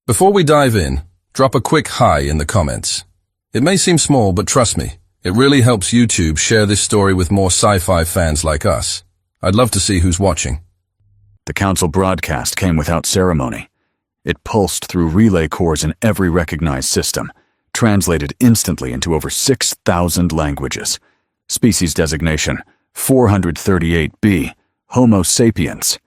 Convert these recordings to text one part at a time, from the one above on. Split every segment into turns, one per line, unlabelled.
Before we dive in, drop a quick hi in the comments. It may seem small, but trust me, it really helps YouTube share this story with more sci-fi fans like us. I'd love to see who's watching.
The council broadcast came without ceremony. It pulsed through relay cores in every recognized system, translated instantly into over 6,000 languages. Species designation 438B, Homo sapiens.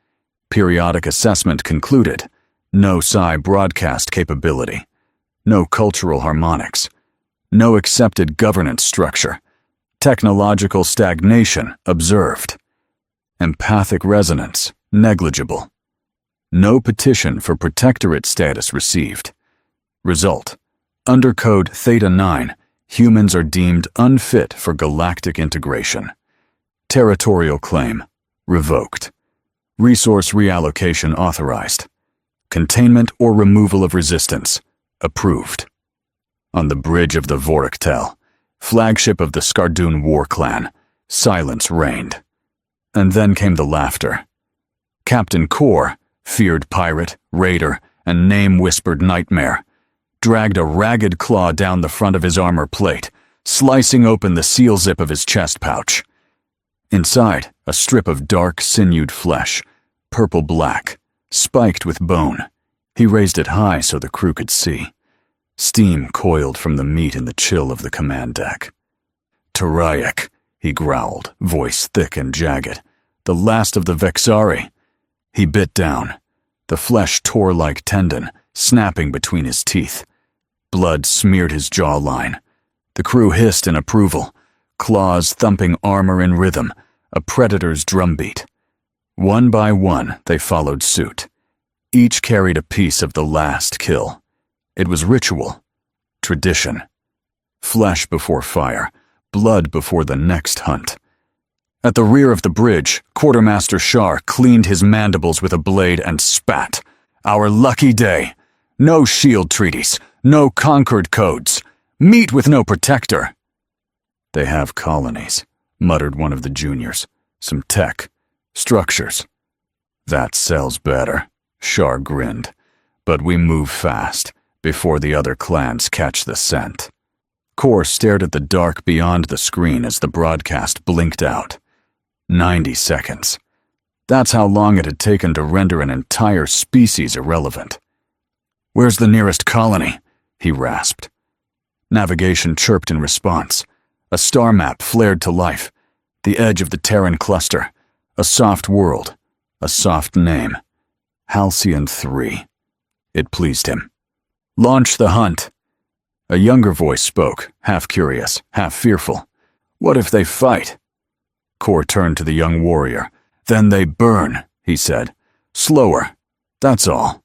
Periodic assessment concluded. No psi broadcast capability. No cultural harmonics. No accepted governance structure. Technological stagnation observed. Empathic resonance negligible. No petition for protectorate status received. Result: under code Theta 9, humans are deemed unfit for galactic integration. Territorial claim revoked. Resource reallocation authorized. Containment or removal of resistance approved. On the bridge of the Vorktel, flagship of the Skardoon war clan, silence reigned. And then came the laughter. Captain Kor, feared pirate, raider, and name-whispered nightmare, dragged a ragged claw down the front of his armor plate, slicing open the seal zip of his chest pouch. Inside, a strip of dark, sinewed flesh, purple-black, spiked with bone. He raised it high so the crew could see. Steam coiled from the meat in the chill of the command deck. "Turayak," he growled, voice thick and jagged. "The last of the Vexari." He bit down. The flesh tore like tendon, snapping between his teeth. Blood smeared his jawline. The crew hissed in approval, claws thumping armor in rhythm, a predator's drumbeat. One by one, they followed suit. Each carried a piece of the last kill. It was ritual, tradition. Flesh before fire, blood before the next hunt. At the rear of the bridge, Quartermaster Shar cleaned his mandibles with a blade and spat. "Our lucky day. No shield treaties, no conquered codes. Meet with no protector." "They have colonies," muttered one of the juniors. "Some tech. Structures." "That sells better," Shar grinned. "But we move fast, before the other clans catch the scent." Kor stared at the dark beyond the screen as the broadcast blinked out. 90 seconds. That's how long it had taken to render an entire species irrelevant. "Where's the nearest colony?" he rasped. Navigation chirped in response. A star map flared to life. The edge of the Terran cluster. A soft world. A soft name. Halcyon 3. It pleased him. "Launch the hunt." A younger voice spoke, half curious, half fearful. "What if they fight?" Kor turned to the young warrior. "Then they burn," he said. "Slower. That's all."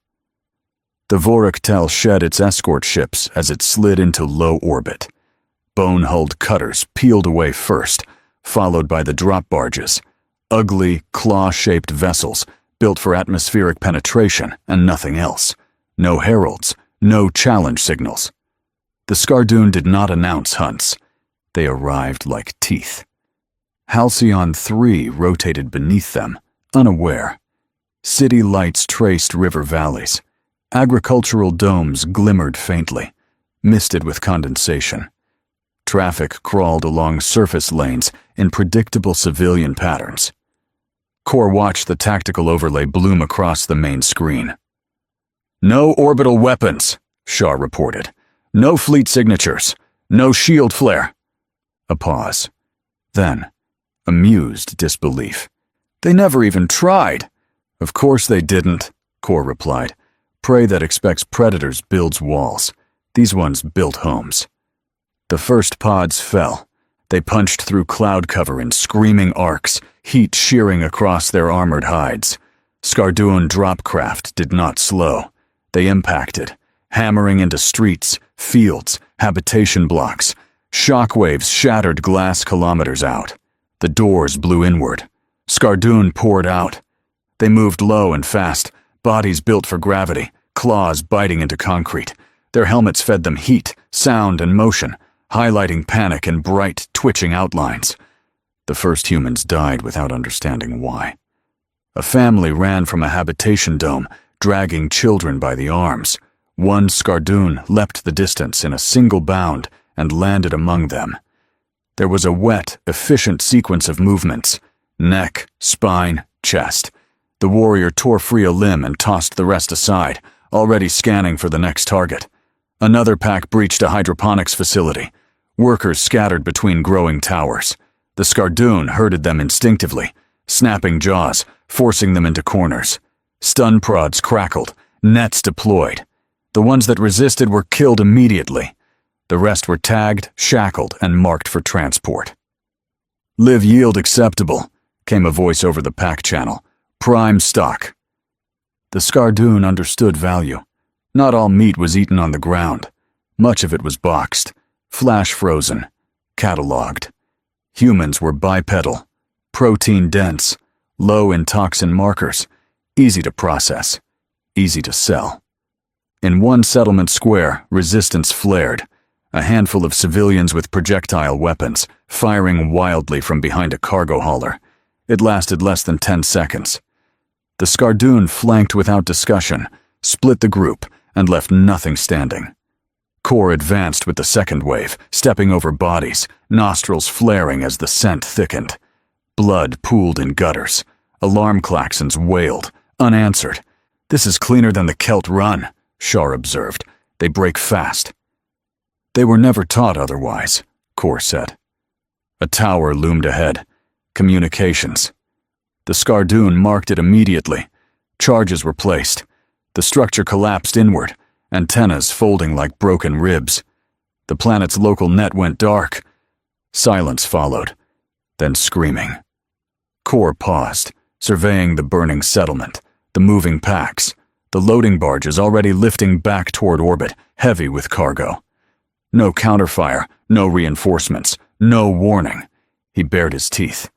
The Vorktel shed its escort ships as it slid into low orbit. Bone-hulled cutters peeled away first, followed by the drop barges. Ugly, claw-shaped vessels built for atmospheric penetration and nothing else. No heralds, no challenge signals. The Skardoon did not announce hunts. They arrived like teeth. Halcyon 3 rotated beneath them, unaware. City lights traced river valleys. Agricultural domes glimmered faintly, misted with condensation. Traffic crawled along surface lanes in predictable civilian patterns. Kor watched the tactical overlay bloom across the main screen. "No orbital weapons," Shar reported. "No fleet signatures. No shield flare." A pause. Then, amused disbelief. "They never even tried." "Of course they didn't," Kor replied. "Prey that expects predators builds walls. These ones built homes." The first pods fell. They punched through cloud cover in screaming arcs, heat shearing across their armored hides. Skardoon dropcraft did not slow. They impacted, hammering into streets, fields, habitation blocks. Shockwaves shattered glass kilometers out. The doors blew inward. Skardoon poured out. They moved low and fast, bodies built for gravity, claws biting into concrete. Their helmets fed them heat, sound, and motion, highlighting panic in bright, twitching outlines. The first humans died without understanding why. A family ran from a habitation dome, dragging children by the arms. One Skardoon leapt the distance in a single bound and landed among them. There was a wet, efficient sequence of movements: neck, spine, chest. The warrior tore free a limb and tossed the rest aside, already scanning for the next target. Another pack breached a hydroponics facility. Workers scattered between growing towers. The Skardoon herded them instinctively, snapping jaws, forcing them into corners. Stun prods crackled, nets deployed. The ones that resisted were killed immediately. The rest were tagged, shackled, and marked for transport. "Live yield acceptable," came a voice over the pack channel. "Prime stock." The Skardoon understood value. Not all meat was eaten on the ground. Much of it was boxed, flash frozen, cataloged. Humans were bipedal, protein dense, low in toxin markers, easy to process, easy to sell. In one settlement square, resistance flared. A handful of civilians with projectile weapons, firing wildly from behind a cargo hauler. It lasted less than 10 seconds. The Skardoon flanked without discussion, split the group, and left nothing standing. Kor advanced with the second wave, stepping over bodies, nostrils flaring as the scent thickened. Blood pooled in gutters. Alarm klaxons wailed, unanswered. "This is cleaner than the Kelt Run," Shar observed. "They break fast." "They were never taught otherwise," Kor said. A tower loomed ahead. Communications. The Skardoon marked it immediately. Charges were placed. The structure collapsed inward, antennas folding like broken ribs. The planet's local net went dark. Silence followed, then screaming. Kor paused, surveying the burning settlement, the moving packs, the loading barges already lifting back toward orbit, heavy with cargo. No counterfire, no reinforcements, no warning. He bared his teeth.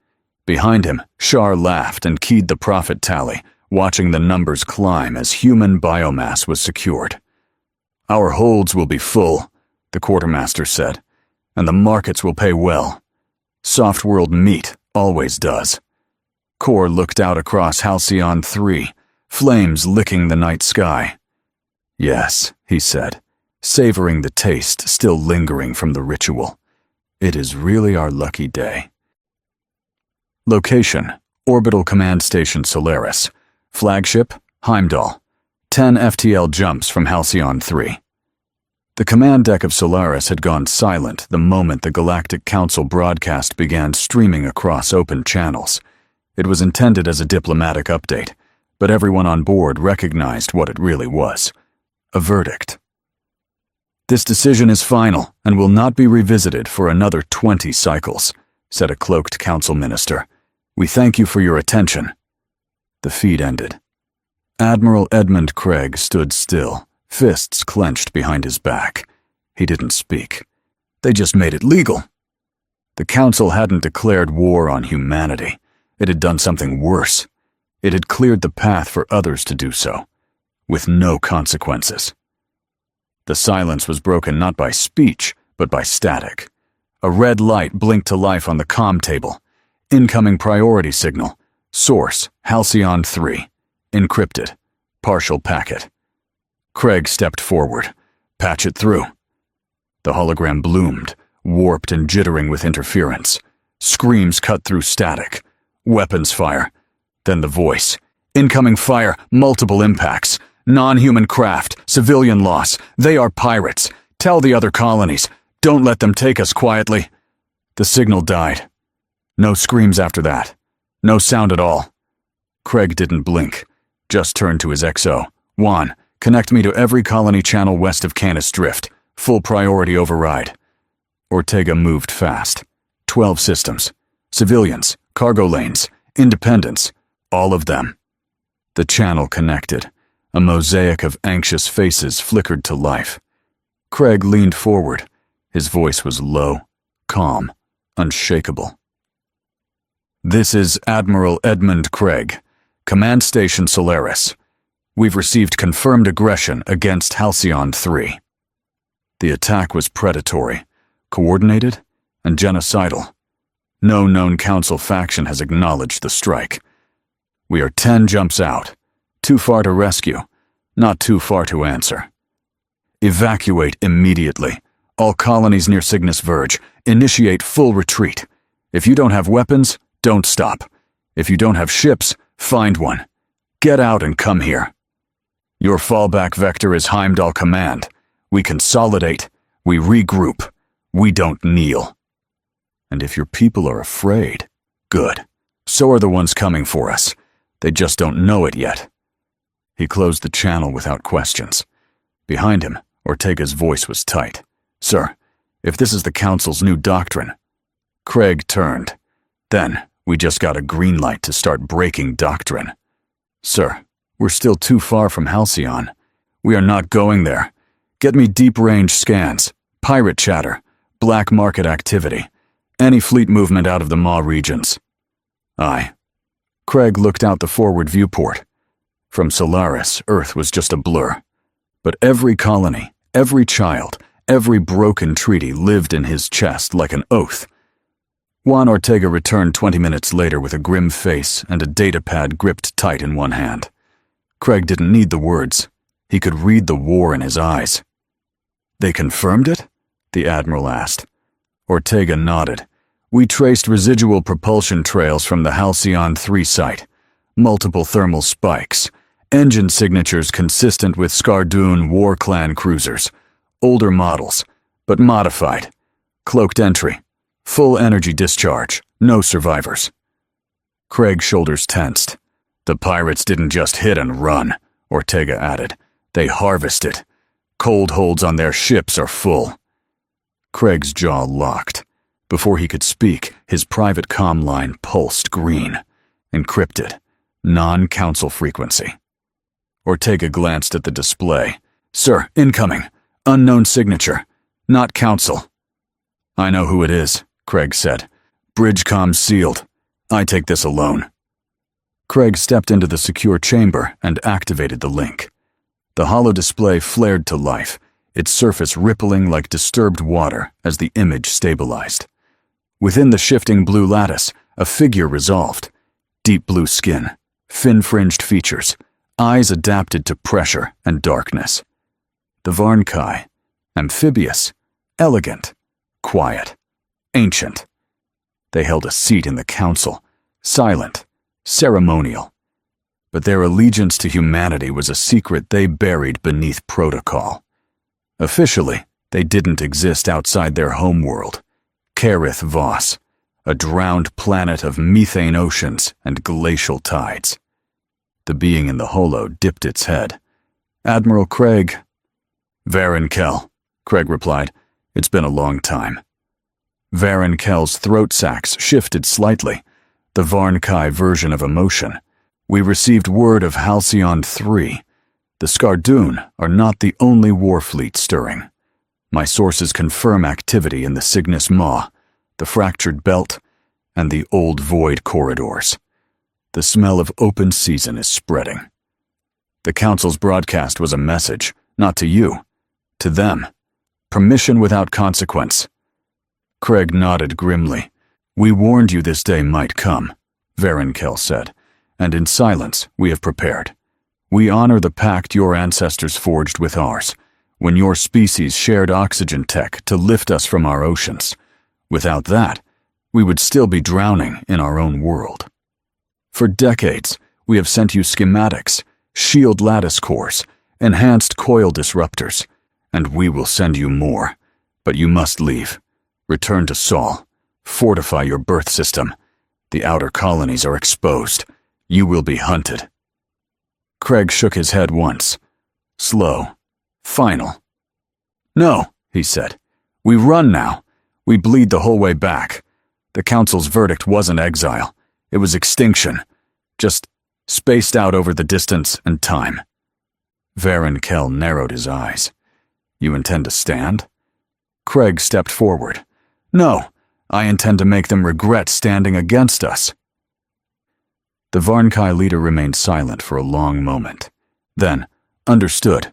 Behind him, Shar laughed and keyed the profit tally, watching the numbers climb as human biomass was secured. "Our holds will be full," the quartermaster said, "and the markets will pay well. Soft-world meat always does." Kor looked out across Halcyon 3, flames licking the night sky. "Yes," he said, savoring the taste still lingering from the ritual. "It is really our lucky day." Location: Orbital Command Station Solaris. Flagship: Heimdall. 10 FTL jumps from Halcyon 3. The command deck of Solaris had gone silent the moment the Galactic Council broadcast began streaming across open channels. It was intended as a diplomatic update, but everyone on board recognized what it really was: a verdict. "This decision is final and will not be revisited for another 20 cycles," said a cloaked council minister. "We thank you for your attention." The feed ended. Admiral Edmund Craig stood still, fists clenched behind his back. He didn't speak. They just made it legal. The council hadn't declared war on humanity. It had done something worse. It had cleared the path for others to do so, with no consequences. The silence was broken not by speech, but by static. A red light blinked to life on the comm table. Incoming priority signal. Source: Halcyon 3. Encrypted. Partial packet. Craig stepped forward. "Patch it through." The hologram bloomed, warped and jittering with interference. Screams cut through static. Weapons fire. Then the voice. "Incoming fire, multiple impacts. Non-human craft, civilian loss. They are pirates. Tell the other colonies. Don't let them take us quietly." The signal died. No screams after that. No sound at all. Craig didn't blink, just turned to his XO. "Juan, connect me to every colony channel west of Canis Drift. Full priority override." Ortega moved fast. 12 systems. Civilians, cargo lanes, independents, all of them. The channel connected. A mosaic of anxious faces flickered to life. Craig leaned forward. His voice was low, calm, unshakable. "This is Admiral Edmund Craig, Command Station Solaris. We've received confirmed aggression against Halcyon 3. The attack was predatory, coordinated, and genocidal. No known Council faction has acknowledged the strike. We are 10 jumps out. Too far to rescue, not too far to answer. Evacuate immediately. All colonies near Cygnus Verge. Initiate full retreat. If you don't have weapons, don't stop. If you don't have ships, find one. Get out and come here. Your fallback vector is Heimdall Command. We consolidate. We regroup. We don't kneel. And if your people are afraid, good. So are the ones coming for us. They just don't know it yet. He closed the channel without questions. Behind him, Ortega's voice was tight. Sir, if this is the Council's new doctrine. Craig turned. Then, we just got a green light to start breaking doctrine. Sir, we're still too far from Halcyon. We are not going there. Get me deep-range scans, pirate chatter, black market activity, any fleet movement out of the Maw regions. Aye. Craig looked out the forward viewport. From Solaris, Earth was just a blur. But every colony, every child, every broken treaty lived in his chest like an oath. Juan Ortega returned 20 minutes later with a grim face and a datapad gripped tight in one hand. Craig didn't need the words. He could read the war in his eyes. They confirmed it? The Admiral asked. Ortega nodded. We traced residual propulsion trails from the Halcyon 3 site. Multiple thermal spikes. Engine signatures consistent with Skardoon War Clan cruisers. Older models, but modified. Cloaked entry. Full energy discharge. No survivors. Craig's shoulders tensed. The pirates didn't just hit and run, Ortega added. They harvested. Cold holds on their ships are full. Craig's jaw locked. Before he could speak, his private comm line pulsed green. Encrypted. Non-council frequency. Ortega glanced at the display. Sir, incoming. Unknown signature. Not council. I know who it is, Craig said. Bridge comm sealed. I take this alone. Craig stepped into the secure chamber and activated the link. The holo display flared to life, its surface rippling like disturbed water as the image stabilized. Within the shifting blue lattice, a figure resolved. Deep blue skin, fin-fringed features, eyes adapted to pressure and darkness. The Varkul, amphibious, elegant, quiet, ancient. They held a seat in the council, silent, ceremonial. But their allegiance to humanity was a secret they buried beneath protocol. Officially, they didn't exist outside their homeworld, Karith Voss, a drowned planet of methane oceans and glacial tides. The being in the holo dipped its head. Admiral Craig. Varkul, Craig replied. It's been a long time. Varkul's throat sacs shifted slightly, the Varkul version of emotion. We received word of Halcyon 3. The Skardoon are not the only war fleet stirring. My sources confirm activity in the Cygnus Maw, the Fractured Belt, and the Old Void corridors. The smell of open season is spreading. The Council's broadcast was a message, not to you, to them. Permission without consequence. Craig nodded grimly. We warned you this day might come, Varkul said, and in silence we have prepared. We honor the pact your ancestors forged with ours, when your species shared oxygen tech to lift us from our oceans. Without that, we would still be drowning in our own world. For decades, we have sent you schematics, shield lattice cores, enhanced coil disruptors, and we will send you more. But you must leave. Return to Sol. Fortify your birth system. The outer colonies are exposed. You will be hunted. Craig shook his head once. Slow. Final. No, he said. We run now. We bleed the whole way back. The Council's verdict wasn't exile. It was extinction. Just spaced out over the distance and time. Varkul narrowed his eyes. You intend to stand? Craig stepped forward. No, I intend to make them regret standing against us. The Varkul leader remained silent for a long moment. Then, understood.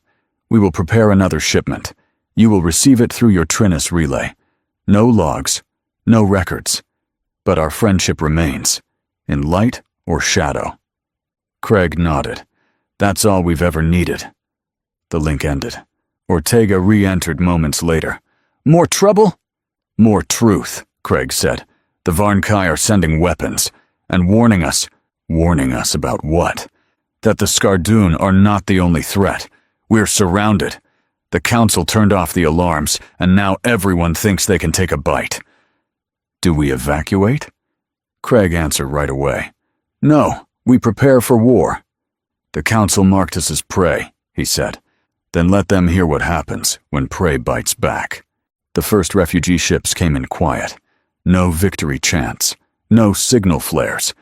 We will prepare another shipment. You will receive it through your Trinus relay. No logs, no records. But our friendship remains, in light or shadow. Craig nodded. That's all we've ever needed. The link ended. Ortega re-entered moments later. "More trouble?" "More truth," Craig said. "The Varnkai are sending weapons, and warning us." "Warning us about what?" "That the Skardoon are not the only threat. We're surrounded. The council turned off the alarms, and now everyone thinks they can take a bite." "Do we evacuate?" Craig answered right away. "No, we prepare for war." "The council marked us as prey," he said. "Then let them hear what happens when prey bites back." The first refugee ships came in quiet. No victory chants, no signal flares,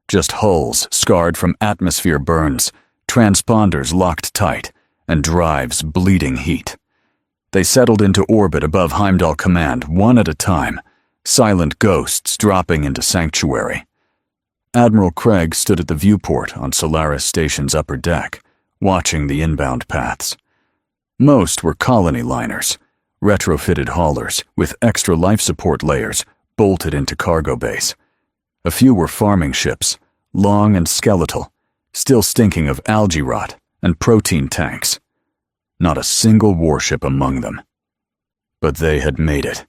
just hulls scarred from atmosphere burns, transponders locked tight, and drives bleeding heat. They settled into orbit above Heimdall Command one at a time, silent ghosts dropping into sanctuary. Admiral Craig stood at the viewport on Solaris Station's upper deck, watching the inbound paths. Most were colony liners, retrofitted haulers with extra life support layers bolted into cargo base. A few were farming ships, long and skeletal, still stinking of algae rot and protein tanks. Not a single warship among them. But they had made it.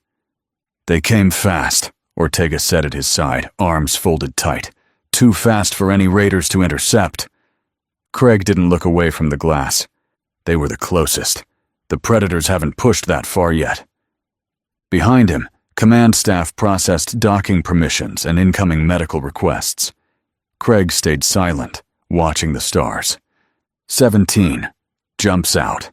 "They came fast," Ortega said at his side, arms folded tight. "Too fast for any raiders to intercept." Craig didn't look away from the glass. They were the closest. The predators haven't pushed that far yet. Behind him, command staff processed docking permissions and incoming medical requests. Craig stayed silent, watching the stars. 17. Jumps out.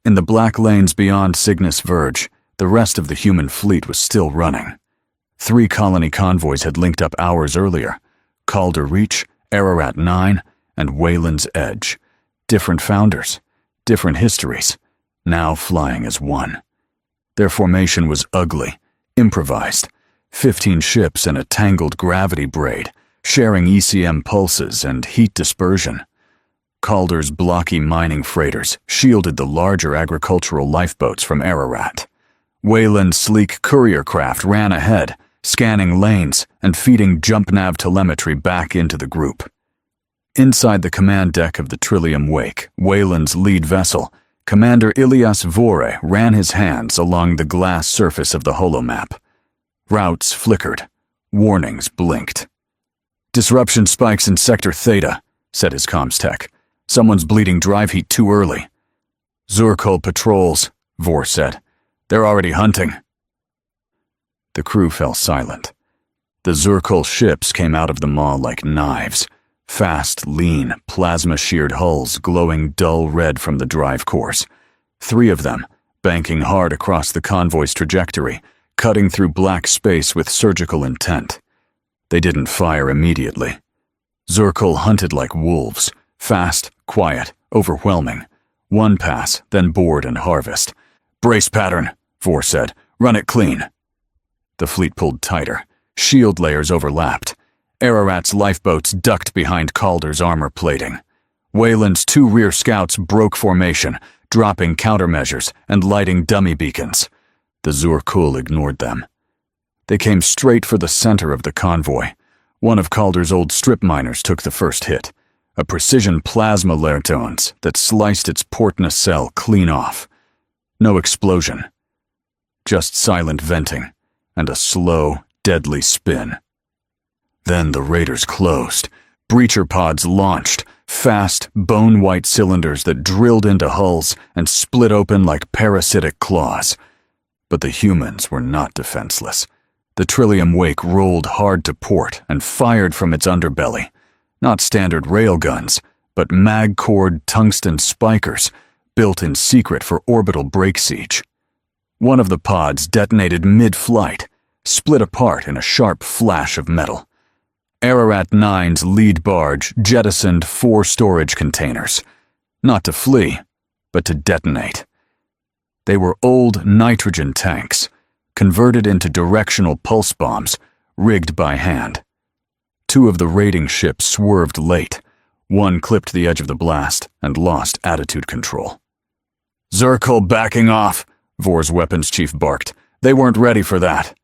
In the black lanes beyond Cygnus Verge, the rest of the human fleet was still running. 3 colony convoys had linked up hours earlier: Calder Reach, Ararat 9, and Wayland's Edge. Different founders, different histories, now flying as one. Their formation was ugly, improvised. 15 ships in a tangled gravity braid, sharing ECM pulses and heat dispersion. Calder's blocky mining freighters shielded the larger agricultural lifeboats from Ararat. Wayland's sleek courier craft ran ahead, scanning lanes and feeding jump-nav telemetry back into the group. Inside the command deck of the Trillium Wake, Wayland's lead vessel, Commander Ilias Vore ran his hands along the glass surface of the holomap. Routes flickered. Warnings blinked. "Disruption spikes in Sector Theta," said his comms tech. "Someone's bleeding drive heat too early." "Zurkul patrols," Vore said. "They're already hunting." The crew fell silent. The Zurkul ships came out of the maw like knives. Fast, lean, plasma-sheared hulls glowing dull red from the drive cores. 3 of them, banking hard across the convoy's trajectory, cutting through black space with surgical intent. They didn't fire immediately. Zurkul hunted like wolves, fast, quiet, overwhelming. One pass, then board and harvest. "Brace pattern," Vore said. "Run it clean." The fleet pulled tighter. Shield layers overlapped. Ararat's lifeboats ducked behind Calder's armor plating. Wayland's 2 rear scouts broke formation, dropping countermeasures and lighting dummy beacons. The Zurkul ignored them. They came straight for the center of the convoy. One of Calder's old strip miners took the first hit, a precision plasma lertons that sliced its port nacelle clean off. No explosion, just silent venting and a slow, deadly spin. Then the raiders closed. Breacher pods launched, fast, bone-white cylinders that drilled into hulls and split open like parasitic claws. But the humans were not defenseless. The Trillium Wake rolled hard to port and fired from its underbelly. Not standard railguns, but mag-cored tungsten spikers, built in secret for orbital break siege. One of the pods detonated mid-flight, split apart in a sharp flash of metal. Ararat 9's lead barge jettisoned 4 storage containers, not to flee, but to detonate. They were old nitrogen tanks, converted into directional pulse bombs, rigged by hand. 2 of the raiding ships swerved late. One clipped the edge of the blast and lost attitude control. "Zurkul backing off," Vore's weapons chief barked. "They weren't ready for that."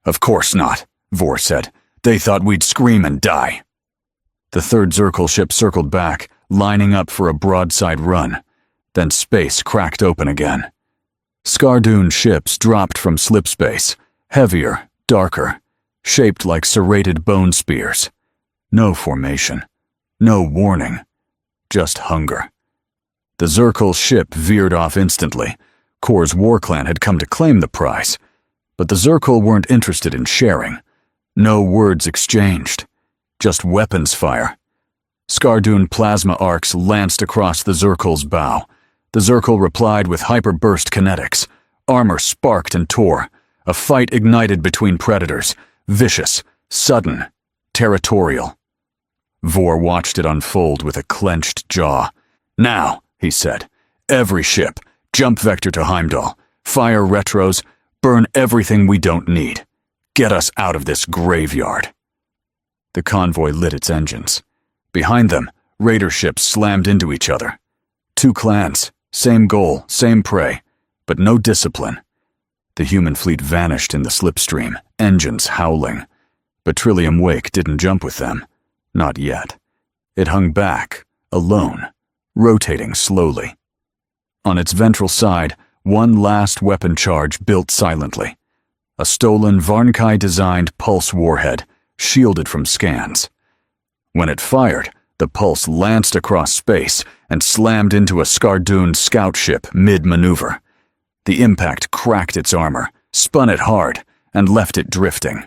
"Of course not," Vore said. "They thought we'd scream and die." The 3rd Zurkul ship circled back, lining up for a broadside run. Then space cracked open again. Skardoon ships dropped from slipspace, heavier, darker, shaped like serrated bone spears. No formation, no warning, just hunger. The Zirkul ship veered off instantly. Kor's war clan had come to claim the prize, but the Zirkul weren't interested in sharing. No words exchanged, just weapons fire. Skardoon plasma arcs lanced across the Zirkul's bow. The Zirkul replied with hyperburst kinetics. Armor sparked and tore. A fight ignited between predators, vicious, sudden, territorial. Vor watched it unfold with a clenched jaw. "Now," he said, "every ship, jump vector to Heimdall, fire retros, burn everything we don't need. Get us out of this graveyard." The convoy lit its engines. Behind them, raider ships slammed into each other. Two clans, same goal, same prey, but no discipline. The human fleet vanished in the slipstream, engines howling. But Trillium Wake didn't jump with them. Not yet. It hung back, alone, rotating slowly. On its ventral side, one last weapon charge built silently. A stolen Varnkai-designed pulse warhead, shielded from scans. When it fired, the pulse lanced across space and slammed into a Skardoon scout ship mid-maneuver. The impact cracked its armor, spun it hard, and left it drifting.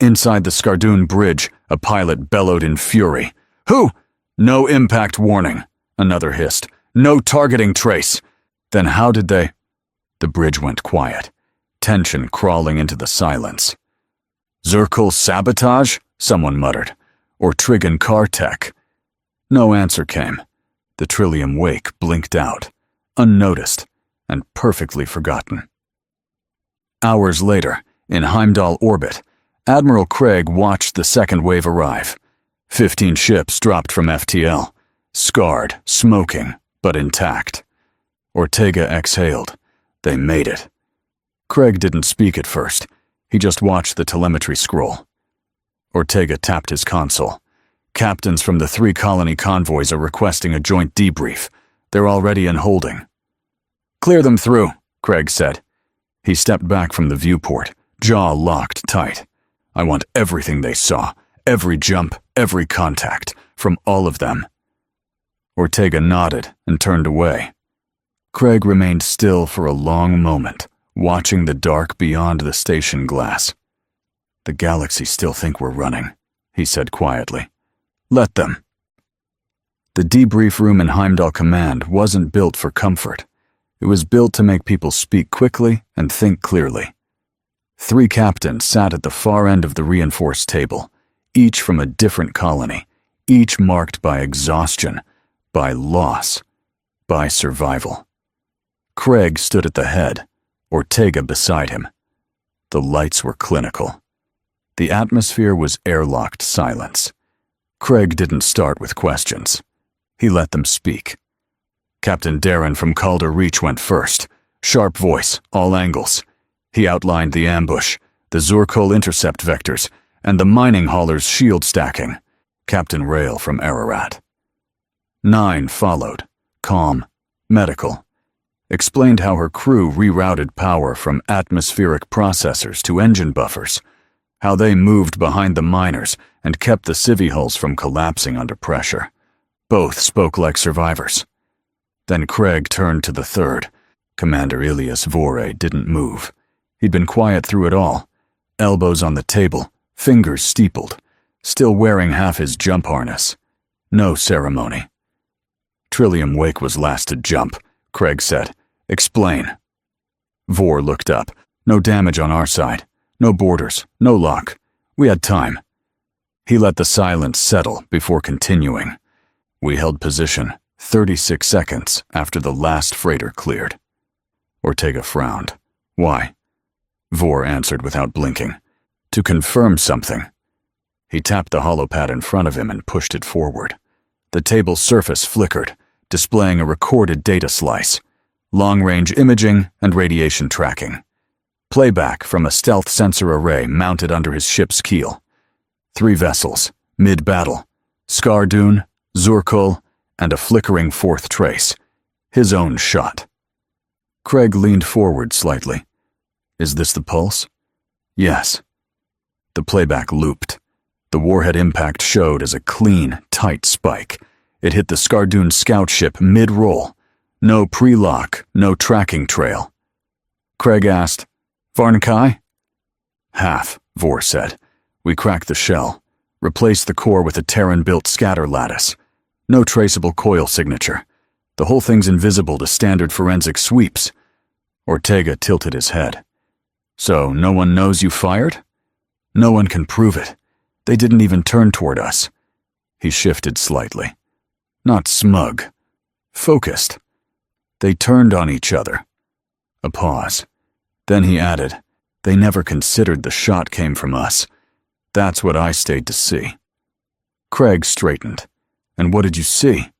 Inside the Skardoon bridge, a pilot bellowed in fury. "Who?" "No impact warning," another hissed. "No targeting trace." Then how did they... The bridge went quiet, tension crawling into the silence. "Zirkul sabotage?" someone muttered. "Or Trigon car tech?" No answer came. The Trillium Wake blinked out, unnoticed and perfectly forgotten. Hours later, in Heimdall orbit, Admiral Craig watched the second wave arrive. 15 ships dropped from FTL, scarred, smoking, but intact. Ortega exhaled. They made it. Craig didn't speak at first. He just watched the telemetry scroll. Ortega tapped his console. "Captains from the 3 colony convoys are requesting a joint debrief. They're already in holding." "Clear them through," Craig said. He stepped back from the viewport, jaw locked tight. "I want everything they saw, every jump, every contact, from all of them." Ortega nodded and turned away. Craig remained still for a long moment, watching the dark beyond the station glass. "The galaxy still think we're running," he said quietly. "Let them." The debrief room in Heimdall Command wasn't built for comfort. It was built to make people speak quickly and think clearly. 3 captains sat at the far end of the reinforced table, each from a different colony, each marked by exhaustion, by loss, by survival. Craig stood at the head, Ortega beside him. The lights were clinical. The atmosphere was airlocked silence. Craig didn't start with questions. He let them speak. Captain Darren from Calder Reach went first. Sharp voice, all angles. He outlined the ambush, the Zirkul intercept vectors, and the mining haulers' shield stacking. Captain Rail from Ararat. 9 followed, calm, medical. Explained how her crew rerouted power from atmospheric processors to engine buffers, how they moved behind the miners and kept the civvy hulls from collapsing under pressure. Both spoke like survivors. Then Craig turned to the third. Commander Ilias Vore didn't move. He'd been quiet through it all, elbows on the table, fingers steepled, still wearing half his jump harness. No ceremony. "Trillium Wake was last to jump," Craig said. "Explain." Vore looked up. "No damage on our side. No borders. No lock. We had time." He let the silence settle before continuing. "We held position 36 seconds after the last freighter cleared." Ortega frowned. "Why?" Vore answered without blinking. "To confirm something." He tapped the holopad in front of him and pushed it forward. The table's surface flickered, displaying a recorded data slice, long-range imaging and radiation tracking. Playback from a stealth sensor array mounted under his ship's keel. 3 vessels, mid-battle, Skardoon, Zirkul, and a flickering 4th trace. His own shot. Craig leaned forward slightly. Is this the pulse? Yes. The playback looped. The warhead impact showed as a clean, tight spike. It hit the Skardoon scout ship mid-roll. No pre-lock, no tracking trail. Craig asked, "Varkul?" "Half," Vor said. "We cracked the shell. Replaced the core with a Terran-built scatter lattice. No traceable coil signature. The whole thing's invisible to standard forensic sweeps." Ortega tilted his head. "So no one knows you fired?" "No one can prove it. They didn't even turn toward us." He shifted slightly. Not smug. Focused. They turned on each other. A pause. Then he added, "They never considered the shot came from us. That's what I stayed to see." Craig straightened. "And what did you see?"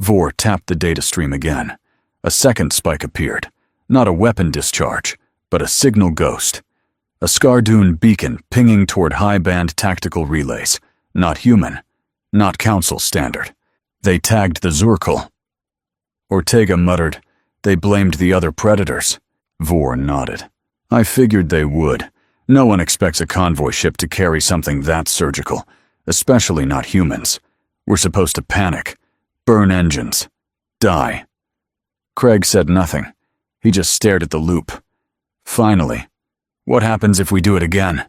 Vor tapped the data stream again. A second spike appeared. Not a weapon discharge, but a signal ghost. A Skardoon beacon pinging toward high-band tactical relays. Not human. Not Council standard. They tagged the Zurkul. Ortega muttered, "They blamed the other predators." Vor nodded. "I figured they would. No one expects a convoy ship to carry something that surgical, especially not humans. We're supposed to panic, burn engines, die." Craig said nothing. He just stared at the loop. Finally, "What happens if we do it again?"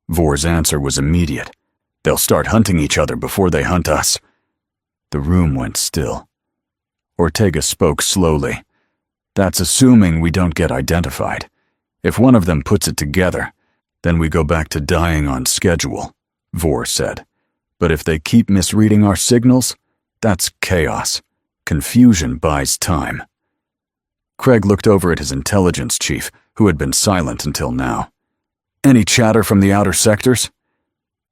Vor's answer was immediate. "They'll start hunting each other before they hunt us." The room went still. Ortega spoke slowly. "That's assuming we don't get identified. If one of them puts it together, then we go back to dying on schedule," Vor said. "But if they keep misreading our signals, that's chaos. Confusion buys time." Craig looked over at his intelligence chief, who had been silent until now. "Any chatter from the outer sectors?"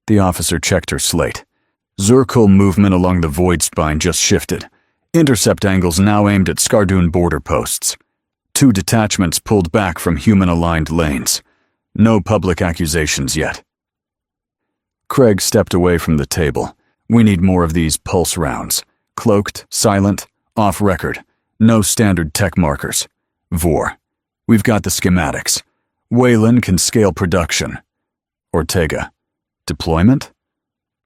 The officer checked her slate. Zurkul movement along the void spine just shifted. Intercept angles now aimed at Skardoon border posts. 2 detachments pulled back from human-aligned lanes. No public accusations yet. Craig stepped away from the table. "We need more of these pulse rounds. Cloaked, silent, off-record. No standard tech markers. Vor. We've got the schematics. Wayland can scale production." Ortega. "Deployment?"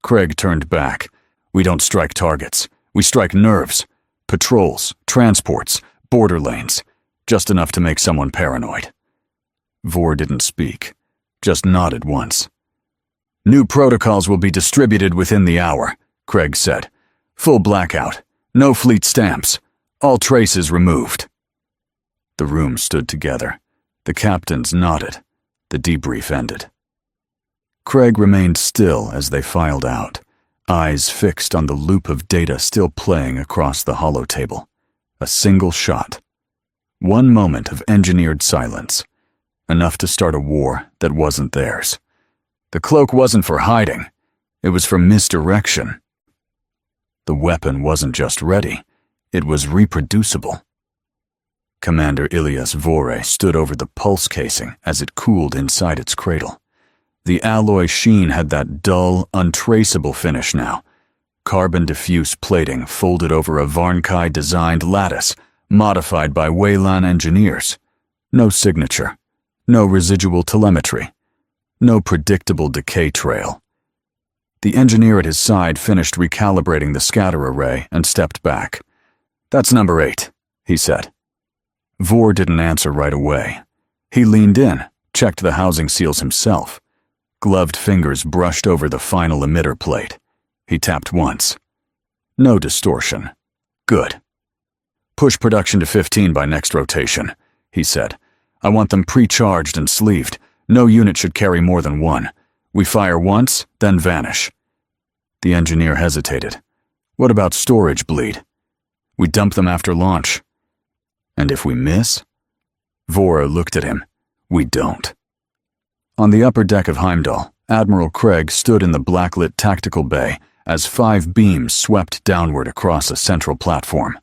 Craig turned back. "We don't strike targets. We strike nerves. Patrols, transports, border lanes. Just enough to make someone paranoid." Vor didn't speak, just nodded once. "New protocols will be distributed within the hour," Craig said. "Full blackout. No fleet stamps. All traces removed." The room stood together. The captains nodded. The debrief ended. Craig remained still as they filed out, eyes fixed on the loop of data still playing across the holotable. A single shot. 1 moment of engineered silence. Enough to start a war that wasn't theirs. The cloak wasn't for hiding. It was for misdirection. The weapon wasn't just ready. It was reproducible. Commander Ilias Vore stood over the pulse casing as it cooled inside its cradle. The alloy sheen had that dull, untraceable finish now. Carbon diffuse plating folded over a Varkul-designed lattice, modified by Weyland engineers. No signature. No residual telemetry. No predictable decay trail. The engineer at his side finished recalibrating the scatter array and stepped back. "That's number 8, he said. Vor didn't answer right away. He leaned in, checked the housing seals himself. Gloved fingers brushed over the final emitter plate. He tapped once. No distortion. Good. "Push production to 15 by next rotation," he said. "I want them pre-charged and sleeved. No unit should carry more than 1. We fire once, then vanish." The engineer hesitated. "What about storage bleed?" "We dump them after launch." "And if we miss?" Vora looked at him. "We don't." On the upper deck of Heimdall, Admiral Craig stood in the blacklit tactical bay as 5 beams swept downward across a central platform.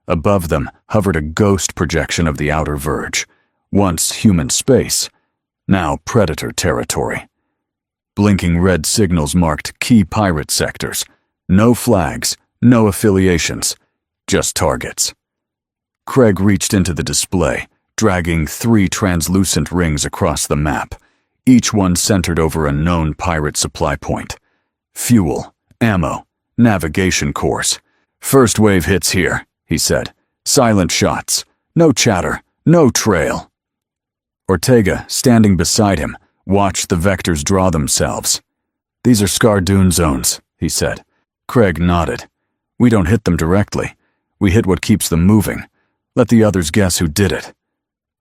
Above them hovered a ghost projection of the outer verge. Once human space, now predator territory. Blinking red signals marked key pirate sectors. No flags, no affiliations, just targets. Craig reached into the display, dragging 3 translucent rings across the map, each one centered over a known pirate supply point. Fuel, ammo, navigation course. "First wave hits here," he said. "Silent shots. No chatter. No trail." Ortega, standing beside him, watched the vectors draw themselves. "These are Scardoon zones," he said. Craig nodded. "We don't hit them directly. We hit what keeps them moving. Let the others guess who did it."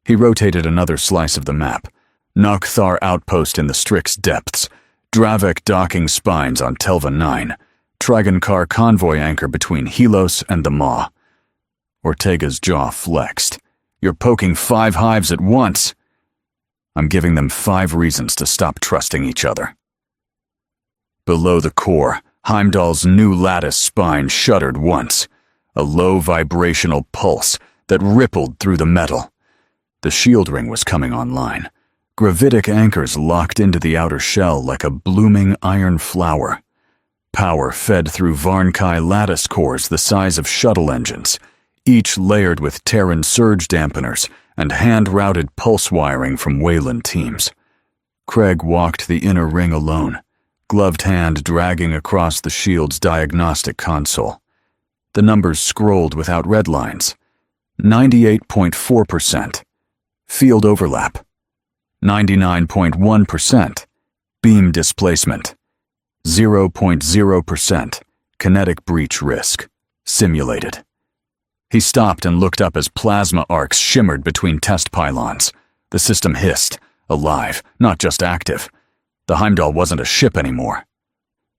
He rotated another slice of the map. Nokthar outpost in the Strix depths, Dravek docking spines on Telva 9, Trigon-Kar convoy anchor between Helos and the Maw. Ortega's jaw flexed. "You're poking 5 hives at once." "I'm giving them 5 reasons to stop trusting each other." Below the core, Heimdall's new lattice spine shuddered once, a low vibrational pulse that rippled through the metal. The shield ring was coming online. Gravitic anchors locked into the outer shell like a blooming iron flower. Power fed through Varnkai lattice cores the size of shuttle engines, each layered with Terran surge dampeners and hand-routed pulse wiring from Wayland teams. Craig walked the inner ring alone, gloved hand dragging across the shield's diagnostic console. The numbers scrolled without red lines. 98.4%. Field overlap. 99.1%. Beam displacement. 0.0%. Kinetic breach risk. Simulated. He stopped and looked up as plasma arcs shimmered between test pylons. The system hissed, alive, not just active. The Heimdall wasn't a ship anymore.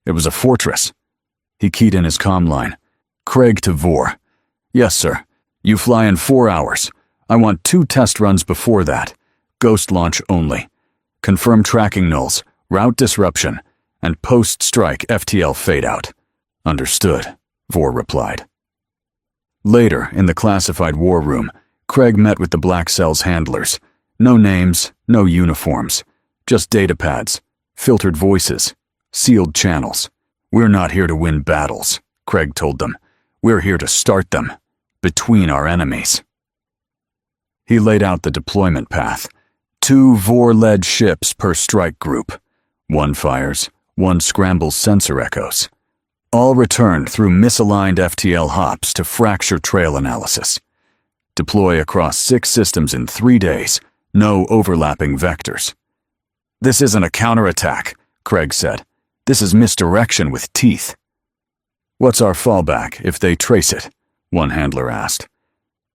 It was a fortress. He keyed in his comm line. "Craig to Vor. Yes, sir. You fly in 4 hours. I want 2 test runs before that. Ghost launch only. Confirm tracking nulls, route disruption, and post-strike FTL fade-out." "Understood," Vor replied. Later, in the classified war room, Craig met with the Black Cell's handlers. No names, no uniforms. Just datapads, filtered voices, sealed channels. "We're not here to win battles," Craig told them. "We're here to start them, between our enemies." He laid out the deployment path. 2 Vor-led ships per strike group. 1 fires, 1 scrambles sensor echoes. All returned through misaligned FTL hops to fracture trail analysis. Deploy across 6 systems in 3 days, no overlapping vectors. "This isn't a counterattack," Craig said. "This is misdirection with teeth." "What's our fallback if they trace it?" one handler asked.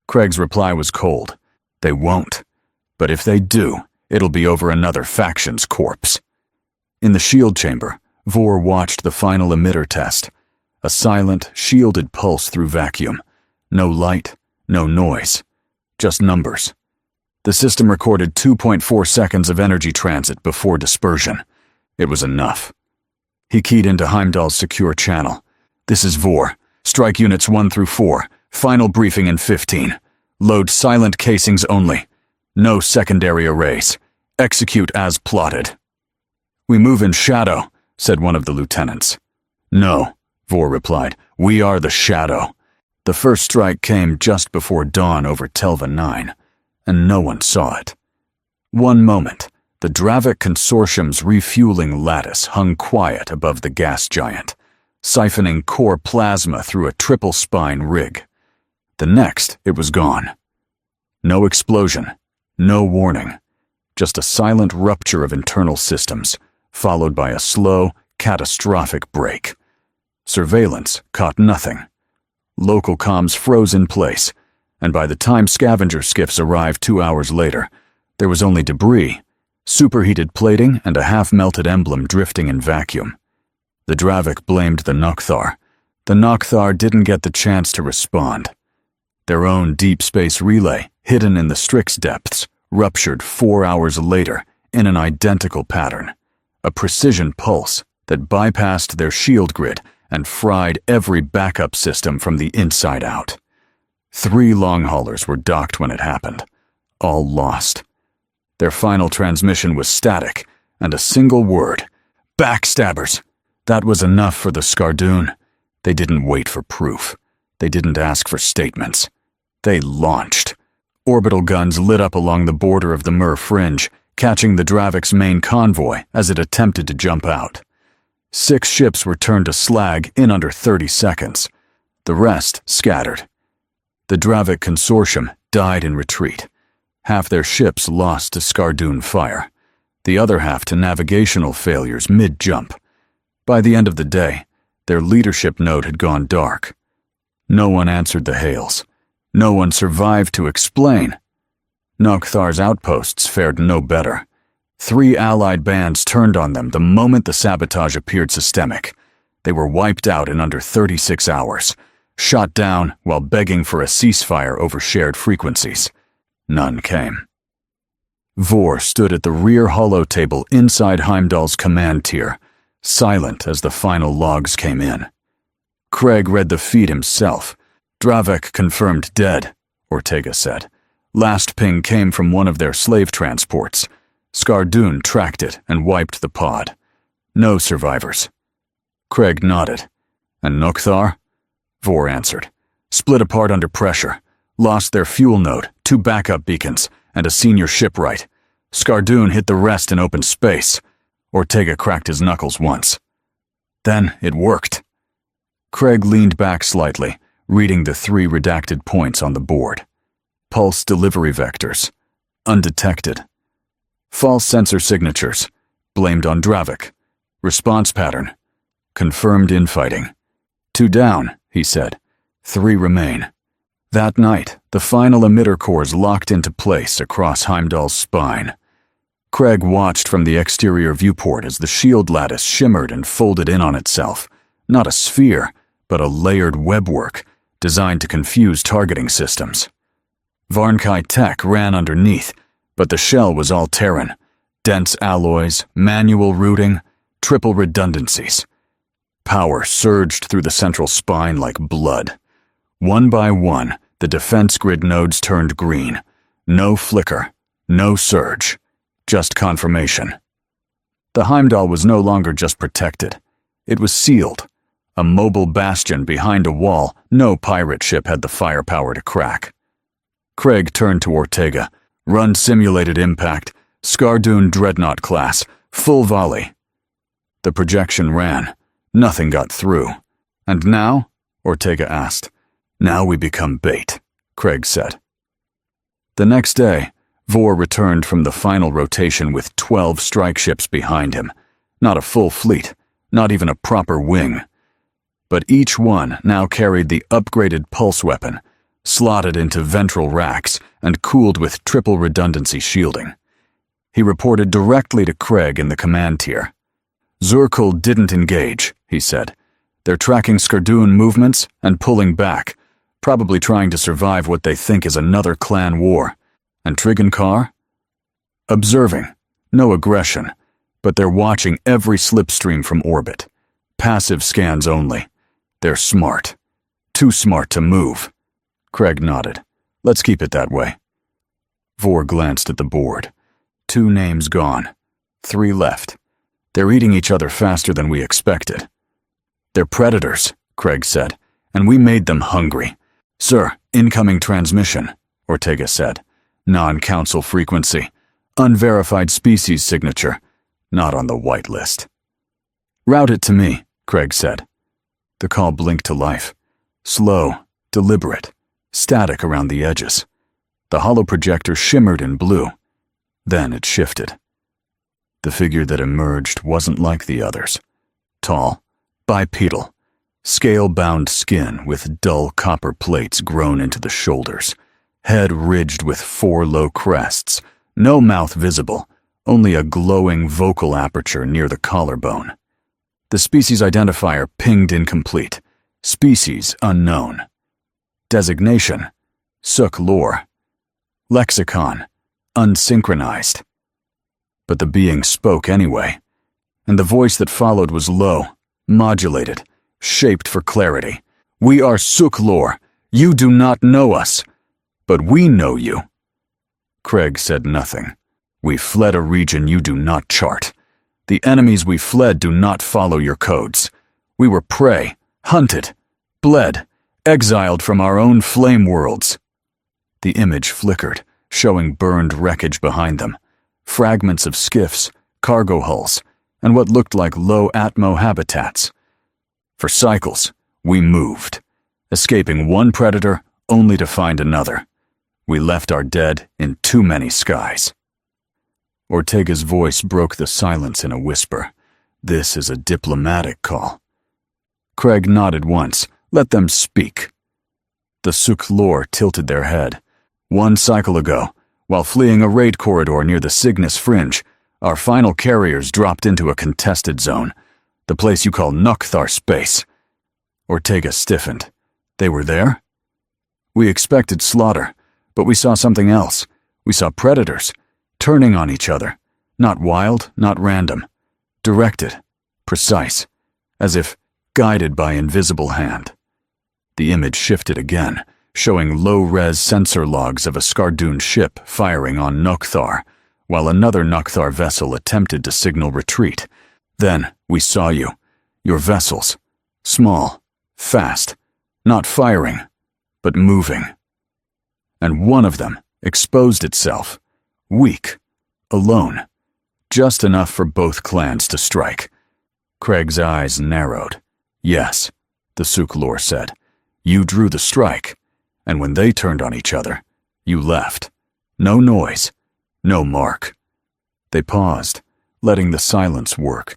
Craig's reply was cold. "They won't. But if they do, it'll be over another faction's corpse." In the shield chamber, Vor watched the final emitter test. A silent, shielded pulse through vacuum. No light, no noise. Just numbers. The system recorded 2.4 seconds of energy transit before dispersion. It was enough. He keyed into Heimdall's secure channel. "This is Vor. Strike units 1 through 4. Final briefing in 15. Load silent casings only. No secondary arrays. Execute as plotted." "We move in shadow," said one of the lieutenants. "No," Vor replied. "We are the shadow." The first strike came just before dawn over Telva 9, and no one saw it. One moment, the Dravik Consortium's refueling lattice hung quiet above the gas giant, siphoning core plasma through a triple spine rig. The next, it was gone. No explosion, no warning, just a silent rupture of internal systems, followed by a slow, catastrophic break. Surveillance caught nothing. Local comms froze in place, and by the time scavenger skiffs arrived 2 hours later, there was only debris, superheated plating and a half-melted emblem drifting in vacuum. The Dravik blamed the Nokthar. The Nokthar didn't get the chance to respond. Their own deep space relay, hidden in the Strix depths, ruptured 4 hours later in an identical pattern, a precision pulse that bypassed their shield grid and fried every backup system from the inside out. 3 long haulers were docked when it happened, all lost. Their final transmission was static, and a single word: backstabbers. That was enough for the Scardoon. They didn't wait for proof. They didn't ask for statements. They launched. Orbital guns lit up along the border of the Mir fringe, catching the Dravik's main convoy as it attempted to jump out. 6 ships were turned to slag in under 30 seconds. The rest scattered. The Dravik consortium died in retreat. Half their ships lost to Skardoon fire, the other half to navigational failures mid-jump. By the end of the day, their leadership node had gone dark. No one answered the hails. No one survived to explain. Nokthar's outposts fared no better. 3 allied bands turned on them the moment the sabotage appeared systemic. They were wiped out in under 36 hours, shot down while begging for a ceasefire over shared frequencies. None came. Vor stood at the rear holotable inside Heimdall's command tier, silent as the final logs came in. Craig read the feed himself. Dravik confirmed dead, Ortega said. Last ping came from one of their slave transports. Skardoon tracked it and wiped the pod. No survivors. Craig nodded. And Nokthar? Vor answered. Split apart under pressure. Lost their fuel node, 2 backup beacons, and a senior shipwright. Skardoon hit the rest in open space. Ortega cracked his knuckles once. Then it worked. Craig leaned back slightly, reading the 3 redacted points on the board. Pulse delivery vectors. Undetected. False sensor signatures. Blamed on Dravik. Response pattern. Confirmed infighting. 2 down, he said. 3 remain. That night, the final emitter cores locked into place across Heimdall's spine. Craig watched from the exterior viewport as the shield lattice shimmered and folded in on itself. Not a sphere, but a layered webwork designed to confuse targeting systems. Varnkai tech ran underneath, but the shell was all Terran. Dense alloys, manual routing, triple redundancies. Power surged through the central spine like blood. One by one, the defense grid nodes turned green. No flicker, no surge, just confirmation. The Heimdall was no longer just protected. It was sealed. A mobile bastion behind a wall no pirate ship had the firepower to crack. Craig turned to Ortega. Run simulated impact, Skardoon Dreadnought class, full volley. The projection ran. Nothing got through. And now? Ortega asked. Now we become bait, Craig said. The next day, Vor returned from the final rotation with 12 strike ships behind him. Not a full fleet, not even a proper wing. But each one now carried the upgraded pulse weapon, slotted into ventral racks and cooled with triple redundancy shielding. He reported directly to Craig in the command tier. Zurkul didn't engage, he said. They're tracking Skardoon movements and pulling back, probably trying to survive what they think is another clan war. And Trigankar? Observing. No aggression, but they're watching every slipstream from orbit. Passive scans only. They're smart. Too smart to move. Craig nodded. Let's keep it that way. Vor glanced at the board. 2 names gone. 3 left. They're eating each other faster than we expected. They're predators, Craig said, and we made them hungry. Sir, incoming transmission, Ortega said. Non-council frequency. Unverified species signature. Not on the white list. Route it to me, Craig said. The call blinked to life. Slow, deliberate, static around the edges. The holoprojector shimmered in blue. Then it shifted. The figure that emerged wasn't like the others. Tall, bipedal, scale-bound skin with dull copper plates grown into the shoulders, head ridged with 4 low crests, no mouth visible, only a glowing vocal aperture near the collarbone. The species identifier pinged incomplete. Species unknown. Designation, Suk lore. Lexicon, unsynchronized. But the being spoke anyway, and the voice that followed was low, modulated, shaped for clarity. We are Suk lore. You do not know us, but we know you. Craig said nothing. We fled a region you do not chart. The enemies we fled do not follow your codes. We were prey, hunted, bled, exiled from our own flame worlds. The image flickered, showing burned wreckage behind them, fragments of skiffs, cargo hulls, and what looked like low-atmo habitats. For cycles, we moved, escaping one predator only to find another. We left our dead in too many skies. Ortega's voice broke the silence in a whisper. This is a diplomatic call. Craig nodded once. Let them speak. The Suklor tilted their head. One cycle ago, while fleeing a raid corridor near the Cygnus Fringe, our final carriers dropped into a contested zone, the place you call Nukthar space. Ortega stiffened. They were there? We expected slaughter, but we saw something else. We saw predators, turning on each other. Not wild, not random. Directed, precise, as if guided by invisible hand. The image shifted again, showing low-res sensor logs of a Skardoon ship firing on Nukthar, while another Nukthar vessel attempted to signal retreat. Then we saw you, your vessels, small, fast, not firing, but moving. And one of them exposed itself, weak, alone, just enough for both clans to strike. Craig's eyes narrowed. Yes, the Suklor said. You drew the strike, and when they turned on each other, you left. No noise, no mark. They paused, letting the silence work.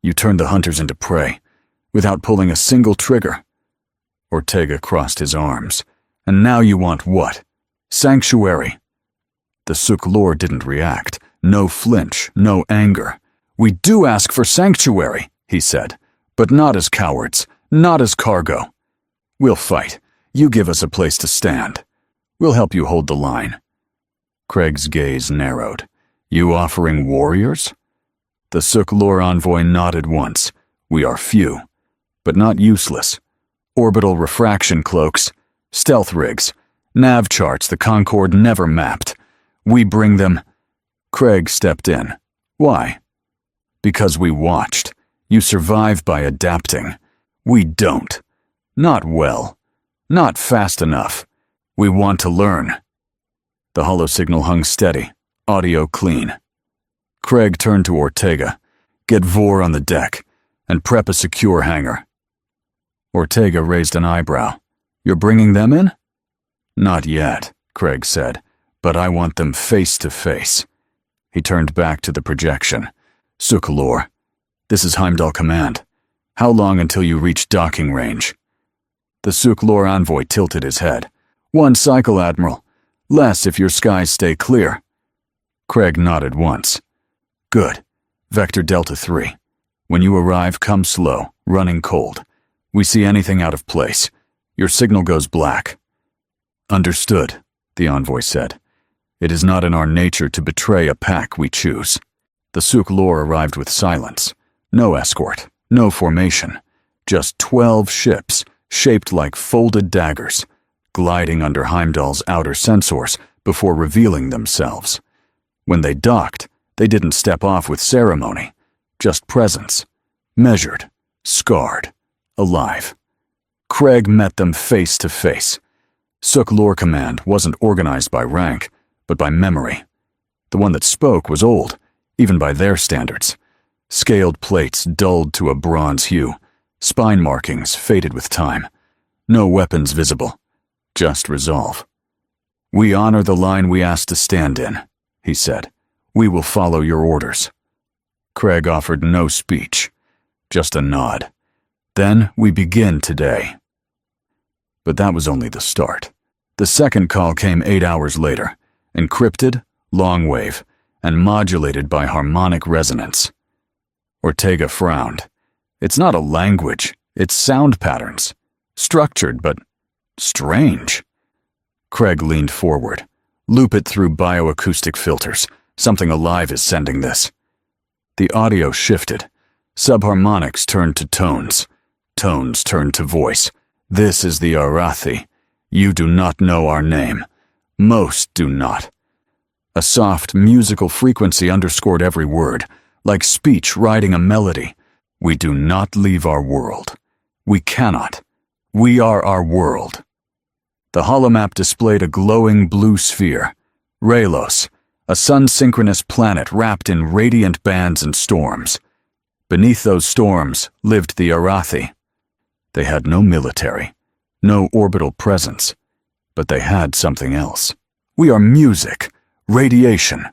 You turned the hunters into prey, without pulling a single trigger. Ortega crossed his arms. And now you want what? Sanctuary. The Suklor didn't react. No flinch, no anger. We do ask for sanctuary, he said, but not as cowards, not as cargo. We'll fight. You give us a place to stand. We'll help you hold the line. Craig's gaze narrowed. You offering warriors? The Suklor envoy nodded once. We are few, but not useless. Orbital refraction cloaks, stealth rigs, nav charts the Concord never mapped. We bring them. Craig stepped in. Why? Because we watched. You survive by adapting. We don't. Not well. Not fast enough. We want to learn. The holosignal hung steady, audio clean. Craig turned to Ortega. Get Vor on the deck, and prep a secure hangar. Ortega raised an eyebrow. You're bringing them in? Not yet, Craig said, but I want them face to face. He turned back to the projection. Suklor, this is Heimdall Command. How long until you reach docking range? The Suklor envoy tilted his head. 1 cycle, Admiral. Less if your skies stay clear. Craig nodded once. Good. Vector Delta 3. When you arrive, come slow, running cold. We see anything out of place. Your signal goes black. Understood, the envoy said. It is not in our nature to betray a pack we choose. The Suklor arrived with silence. No escort, no formation. Just 12 ships, shaped like folded daggers, gliding under Heimdall's outer sensors before revealing themselves. When they docked, they didn't step off with ceremony, just presence, measured, scarred, alive. Craig met them face to face. Suklor Command wasn't organized by rank, but by memory. The one that spoke was old, even by their standards. Scaled plates dulled to a bronze hue, spine markings faded with time. No weapons visible, just resolve. We honor the line we asked to stand in, he said. We will follow your orders. Craig offered no speech, just a nod. Then we begin today. But that was only the start. The second call came 8 hours later, encrypted, long wave, and modulated by harmonic resonance. Ortega frowned. It's not a language, it's sound patterns. Structured, but strange. Craig leaned forward. Loop it through bioacoustic filters. Something alive is sending this. The audio shifted. Subharmonics turned to tones. Tones turned to voice. This is the Arathi. You do not know our name. Most do not. A soft, musical frequency underscored every word, like speech riding a melody. We do not leave our world. We cannot. We are our world. The holomap displayed a glowing blue sphere, Raylos, a sun-synchronous planet wrapped in radiant bands and storms. Beneath those storms lived the Arathi. They had no military, no orbital presence, but they had something else. We are music, radiation.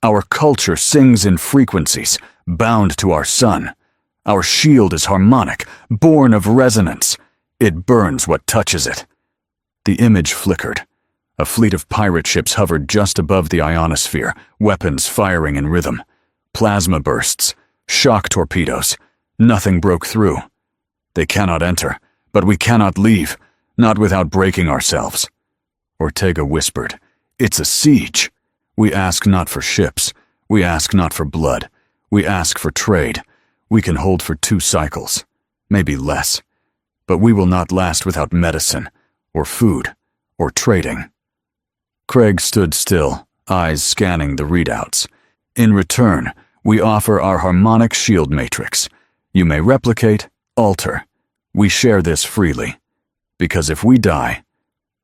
Our culture sings in frequencies, bound to our sun. Our shield is harmonic, born of resonance. It burns what touches it. The image flickered. A fleet of pirate ships hovered just above the ionosphere, weapons firing in rhythm. Plasma bursts, shock torpedoes. Nothing broke through. They cannot enter, but we cannot leave, not without breaking ourselves. Ortega whispered, "It's a siege. We ask not for ships. We ask not for blood. We ask for trade. We can hold for 2 cycles, maybe less. But we will not last without medicine, or food, or trading." Craig stood still, eyes scanning the readouts. "In return, we offer our harmonic shield matrix. You may replicate, alter. We share this freely. Because if we die,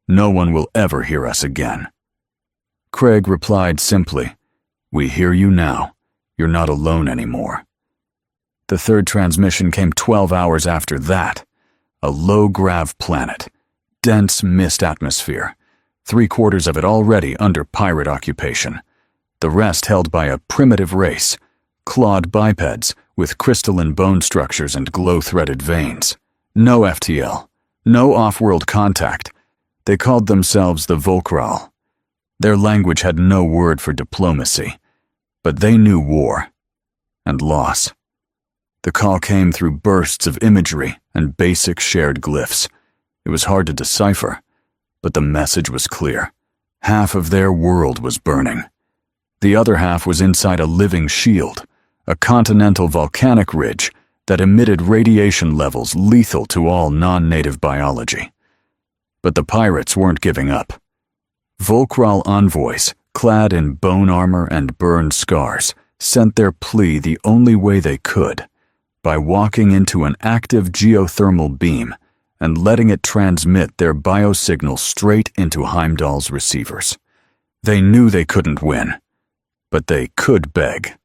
no one will ever hear us again." Craig replied simply, "We hear you now. You're not alone anymore." The third transmission came 12 hours after that. A low-grav planet, dense mist atmosphere, 3/4 of it already under pirate occupation. The rest held by a primitive race, clawed bipeds with crystalline bone structures and glow-threaded veins. No FTL, no off-world contact. They called themselves the Volkral. Their language had no word for diplomacy, but they knew war and loss. The call came through bursts of imagery and basic shared glyphs. It was hard to decipher, but the message was clear. Half of their world was burning. The other half was inside a living shield, a continental volcanic ridge that emitted radiation levels lethal to all non-native biology. But the pirates weren't giving up. Volkral envoys, clad in bone armor and burned scars, sent their plea the only way they could, by walking into an active geothermal beam and letting it transmit their biosignal straight into Heimdall's receivers. They knew they couldn't win, but they could beg.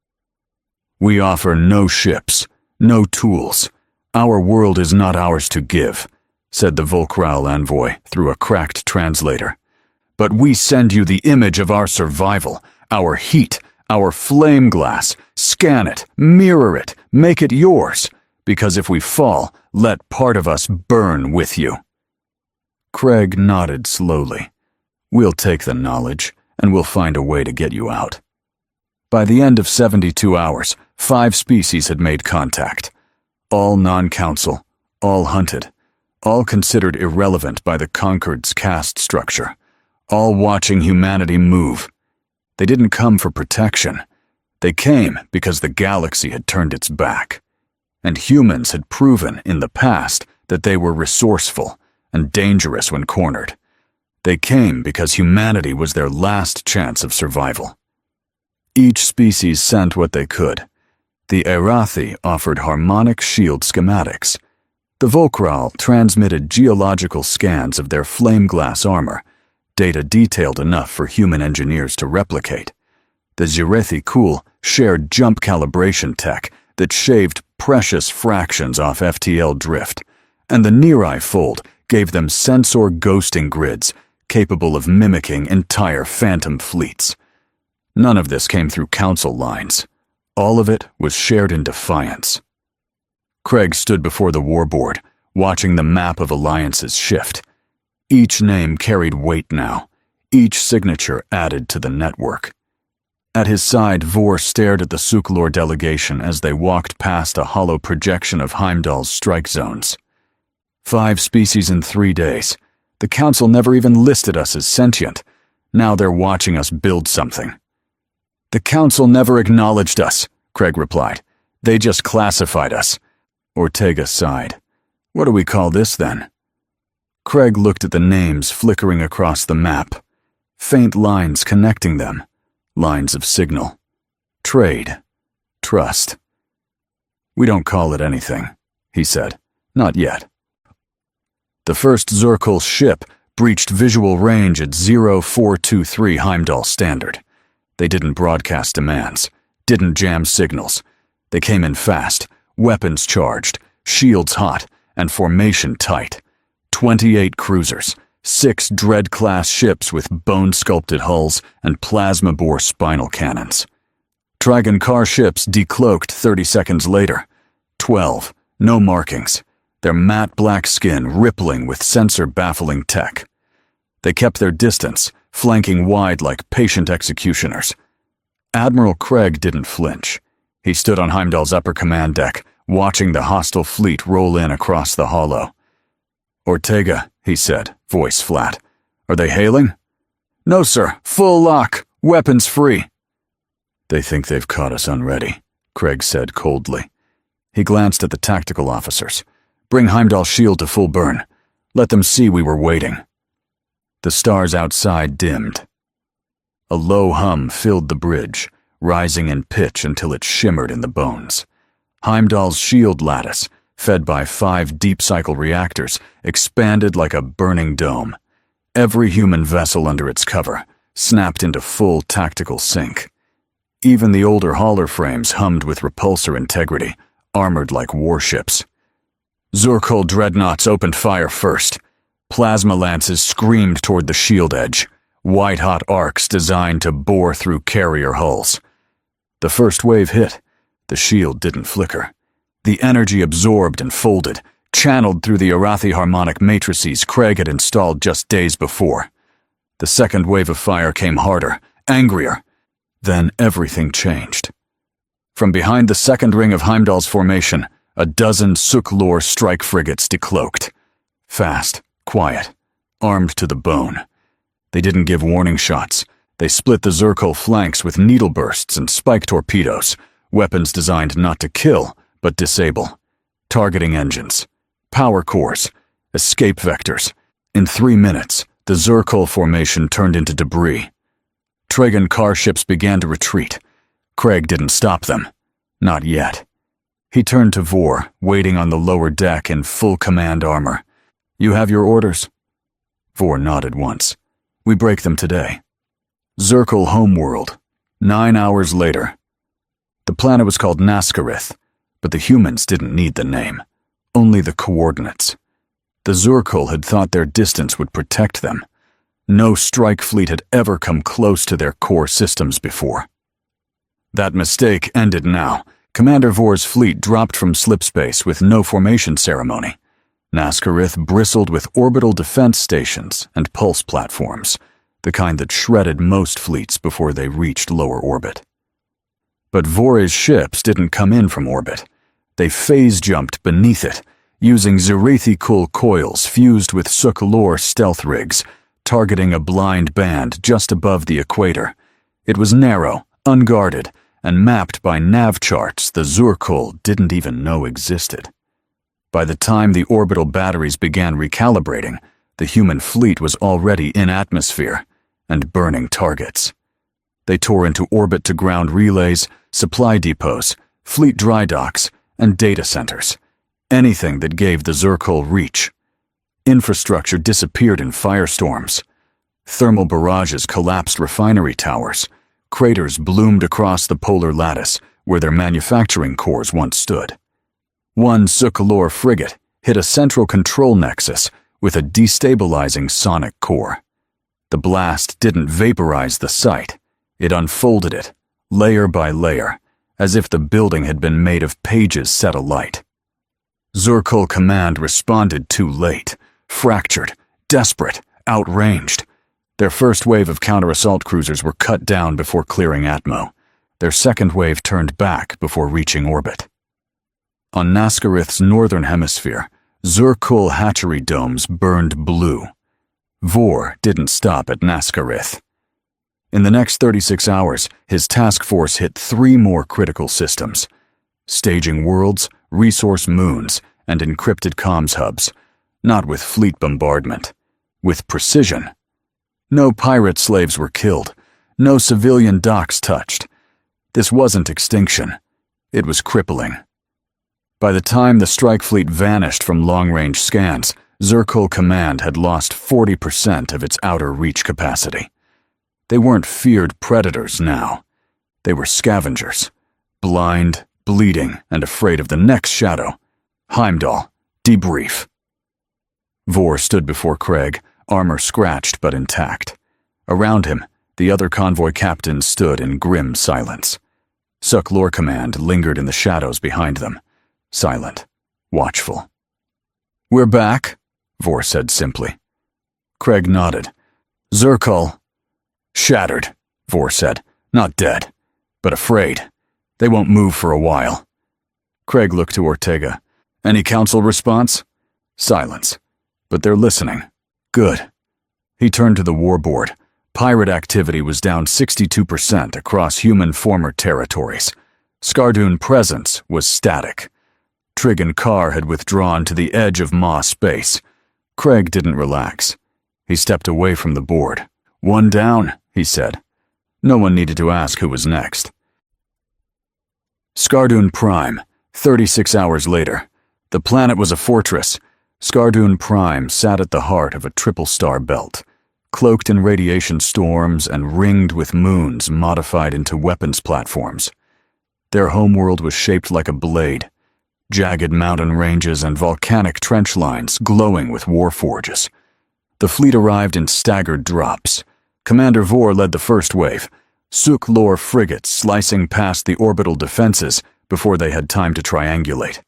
"We offer no ships, no tools. Our world is not ours to give," said the Volkral envoy through a cracked translator. "But we send you the image of our survival, our heat, our flame glass. Scan it, mirror it, make it yours, because if we fall, let part of us burn with you." Craig nodded slowly. "We'll take the knowledge, and we'll find a way to get you out." By the end of 72 hours, 5 species had made contact. All non-council, all hunted, all considered irrelevant by the Concord's caste structure, all watching humanity move. They didn't come for protection. They came because the galaxy had turned its back. And humans had proven in the past that they were resourceful and dangerous when cornered. They came because humanity was their last chance of survival. Each species sent what they could. The Arathi offered harmonic shield schematics. The Volkral transmitted geological scans of their flame glass armor, data detailed enough for human engineers to replicate. The Zirethi Kul shared jump calibration tech that shaved precious fractions off FTL drift, and the Nirai Fold gave them sensor ghosting grids capable of mimicking entire phantom fleets. None of this came through council lines. All of it was shared in defiance. Craig stood before the warboard, watching the map of alliances shift. Each name carried weight now, each signature added to the network. At his side, Vor stared at the Suklor delegation as they walked past a hollow projection of Heimdall's strike zones. 5 species in 3 days. The council never even listed us as sentient. Now they're watching us build something. "The council never acknowledged us," Craig replied. "They just classified us." Ortega sighed. "What do we call this then?" Craig looked at the names flickering across the map. Faint lines connecting them. Lines of signal. Trade. Trust. "We don't call it anything," he said. "Not yet." The first Zirkul ship breached visual range at 0423 Heimdall Standard. They didn't broadcast demands, didn't jam signals. They came in fast, weapons charged, shields hot, and formation tight. 28 cruisers, 6 Dread-class ships with bone-sculpted hulls and plasma-bore spinal cannons. Trigon car ships decloaked 30 seconds later. 12, no markings, their matte black skin rippling with sensor-baffling tech. They kept their distance, flanking wide like patient executioners. Admiral Craig didn't flinch. He stood on Heimdall's upper command deck, watching the hostile fleet roll in across the hollow. "Ortega," he said, voice flat. "Are they hailing?" "No, sir. Full lock. Weapons free." "They think they've caught us unready," Craig said coldly. He glanced at the tactical officers. "Bring Heimdall's shield to full burn. Let them see we were waiting." The stars outside dimmed. A low hum filled the bridge, rising in pitch until it shimmered in the bones. Heimdall's shield lattice, fed by 5 deep-cycle reactors, expanded like a burning dome. Every human vessel under its cover snapped into full tactical sync. Even the older hauler frames hummed with repulsor integrity, armored like warships. Zurkul dreadnoughts opened fire first. Plasma lances screamed toward the shield edge, white-hot arcs designed to bore through carrier hulls. The first wave hit. The shield didn't flicker. The energy absorbed and folded, channeled through the Arathi harmonic matrices Craig had installed just days before. The second wave of fire came harder, angrier. Then everything changed. From behind the second ring of Heimdall's formation, a dozen Suklor strike frigates decloaked. Fast, quiet, armed to the bone. They didn't give warning shots. They split the Zurkul flanks with needle bursts and spike torpedoes, weapons designed not to kill, but disable. Targeting engines, power cores, escape vectors. In 3 minutes, the Zurkul formation turned into debris. Trigon car ships began to retreat. Craig didn't stop them. Not yet. He turned to Vor, waiting on the lower deck in full command armor. "You have your orders?" Vor nodded once. "We break them today." Zurkul homeworld. 9 hours later. The planet was called Naskarith, but the humans didn't need the name. Only the coordinates. The Zurkul had thought their distance would protect them. No strike fleet had ever come close to their core systems before. That mistake ended now. Commander Vor's fleet dropped from slipspace with no formation ceremony. Naskarith bristled with orbital defense stations and pulse platforms, the kind that shredded most fleets before they reached lower orbit. But Vor's ships didn't come in from orbit. They phase-jumped beneath it, using Zerethikul coils fused with Suklor stealth rigs, targeting a blind band just above the equator. It was narrow, unguarded, and mapped by nav charts the Zurkul didn't even know existed. By the time the orbital batteries began recalibrating, the human fleet was already in atmosphere and burning targets. They tore into orbit-to-ground relays, supply depots, fleet dry docks, and data centers. Anything that gave the Zurkul reach. Infrastructure disappeared in firestorms. Thermal barrages collapsed refinery towers. Craters bloomed across the polar lattice where their manufacturing cores once stood. One Suklor frigate hit a central control nexus with a destabilizing sonic core. The blast didn't vaporize the site. It unfolded it, layer by layer, as if the building had been made of pages set alight. Zurkul Command responded too late, fractured, desperate, outranged. Their first wave of counter-assault cruisers were cut down before clearing Atmo. Their second wave turned back before reaching orbit. On Naskarith's northern hemisphere, Zurkul hatchery domes burned blue. Vor didn't stop at Naskarith. In the next 36 hours, his task force hit 3 more critical systems: staging worlds, resource moons, and encrypted comms hubs, not with fleet bombardment, with precision. No pirate slaves were killed, no civilian docks touched. This wasn't extinction. It was crippling. By the time the strike fleet vanished from long-range scans, Zircul Command had lost 40% of its outer reach capacity. They weren't feared predators now. They were scavengers, blind, bleeding, and afraid of the next shadow. Heimdall, debrief. Vor stood before Craig, armor scratched but intact. Around him, the other convoy captains stood in grim silence. Suk Lore Command lingered in the shadows behind them, silent, watchful. "We're back," Vor said simply. Craig nodded. "Zircul." "Shattered," Vor said. "Not dead, but afraid. They won't move for a while." Craig looked to Ortega. "Any council response?" Silence. "But they're listening. Good." He turned to the war board. Pirate activity was down 62% across human former territories. Skardoon presence was static. Trigg and Carr had withdrawn to the edge of Maw space. Craig didn't relax. He stepped away from the board. "One down," he said. No one needed to ask who was next. Skardoon Prime, 36 hours later. The planet was a fortress. Skardoon Prime sat at the heart of a triple-star belt, cloaked in radiation storms and ringed with moons modified into weapons platforms. Their homeworld was shaped like a blade, jagged mountain ranges and volcanic trench lines glowing with warforges. The fleet arrived in staggered drops. Commander Vor led the first wave, Suk Lore frigates slicing past the orbital defenses before they had time to triangulate.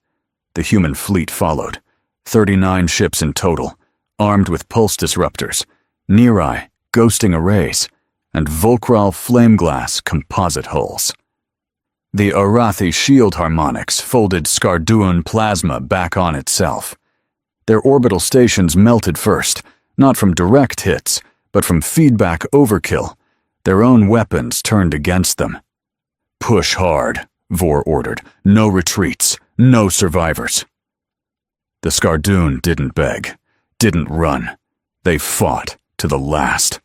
The human fleet followed, 39 ships in total, armed with pulse disruptors, Near-Eye, ghosting arrays, and Volcral flameglass composite hulls. The Arathi shield harmonics folded Skardoon plasma back on itself. Their orbital stations melted first, not from direct hits, but from feedback overkill. Their own weapons turned against them. "Push hard," Vor ordered. "No retreats, no survivors." The Skardoon didn't beg, didn't run. They fought to the last.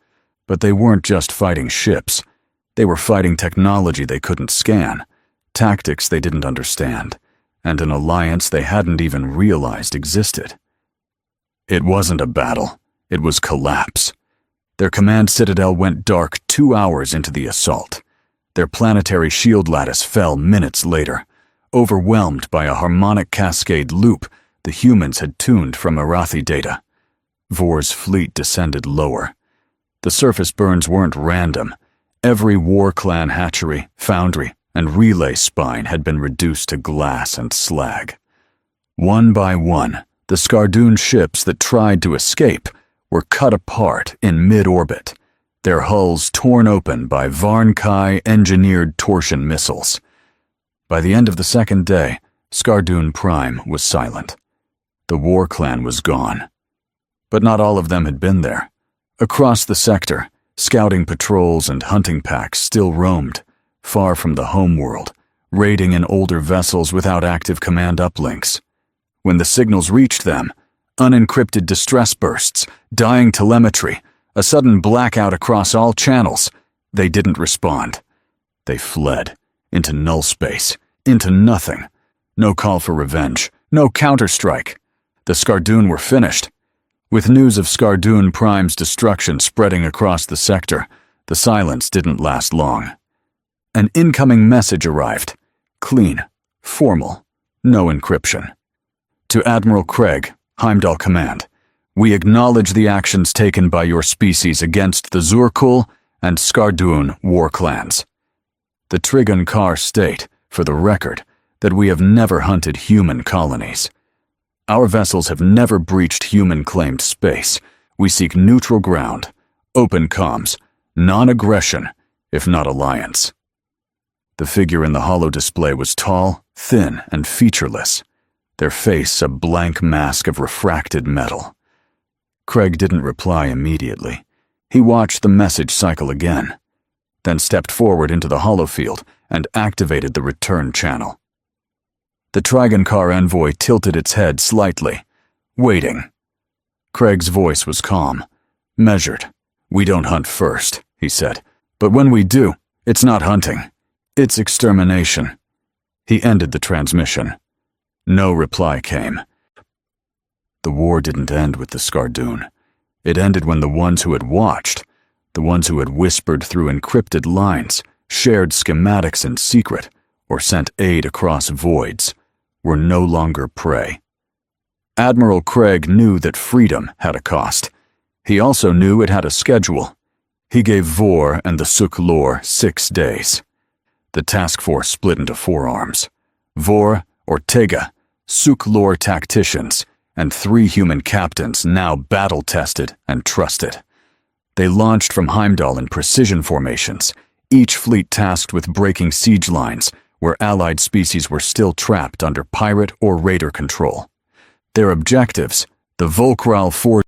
But they weren't just fighting ships. They were fighting technology they couldn't scan, tactics they didn't understand, and an alliance they hadn't even realized existed. It wasn't a battle. It was collapse. Their command citadel went dark 2 hours into the assault. Their planetary shield lattice fell minutes later, overwhelmed by a harmonic cascade loop the humans had tuned from Arathi data. Vor's fleet descended lower. The surface burns weren't random. Every war clan hatchery, foundry, and relay spine had been reduced to glass and slag. One by one, the Skardoon ships that tried to escape were cut apart in mid-orbit, their hulls torn open by Varnkai-engineered torsion missiles. By the end of the second day, Skardoon Prime was silent. The war clan was gone. But not all of them had been there. Across the sector, scouting patrols and hunting packs still roamed, far from the homeworld, raiding in older vessels without active command uplinks. When the signals reached them, unencrypted distress bursts, dying telemetry, a sudden blackout across all channels, they didn't respond. They fled, into null space, into nothing. No call for revenge, no counterstrike. The Skardoon were finished. With news of Skardoon Prime's destruction spreading across the sector, the silence didn't last long. An incoming message arrived. Clean, formal, no encryption. To Admiral Craig, Heimdall Command, we acknowledge the actions taken by your species against the Zircul and Skardoon war clans. The Trigg and Carr state, for the record, that we have never hunted human colonies. Our vessels have never breached human-claimed space. We seek neutral ground, open comms, non-aggression, if not alliance. The figure in the holo display was tall, thin, and featureless, their face a blank mask of refracted metal. Craig didn't reply immediately. He watched the message cycle again, then stepped forward into the holofield and activated the return channel. The Trigon-Car envoy tilted its head slightly, waiting. Craig's voice was calm, measured. "We don't hunt first," he said. "But when we do, it's not hunting. It's extermination." He ended the transmission. No reply came. The war didn't end with the Skardoon. It ended when the ones who had watched, the ones who had whispered through encrypted lines, shared schematics in secret, or sent aid across voids, were no longer prey. Admiral Craig knew that freedom had a cost. He also knew it had a schedule. He gave Vor and the Suk Lor 6 days. The task force split into 4 arms. Vor, Ortega, Suk Lor tacticians, and 3 human captains now battle-tested and trusted. They launched from Heimdall in precision formations, each fleet tasked with breaking siege lines where allied species were still trapped under pirate or raider control. Their objectives, the Volkral 4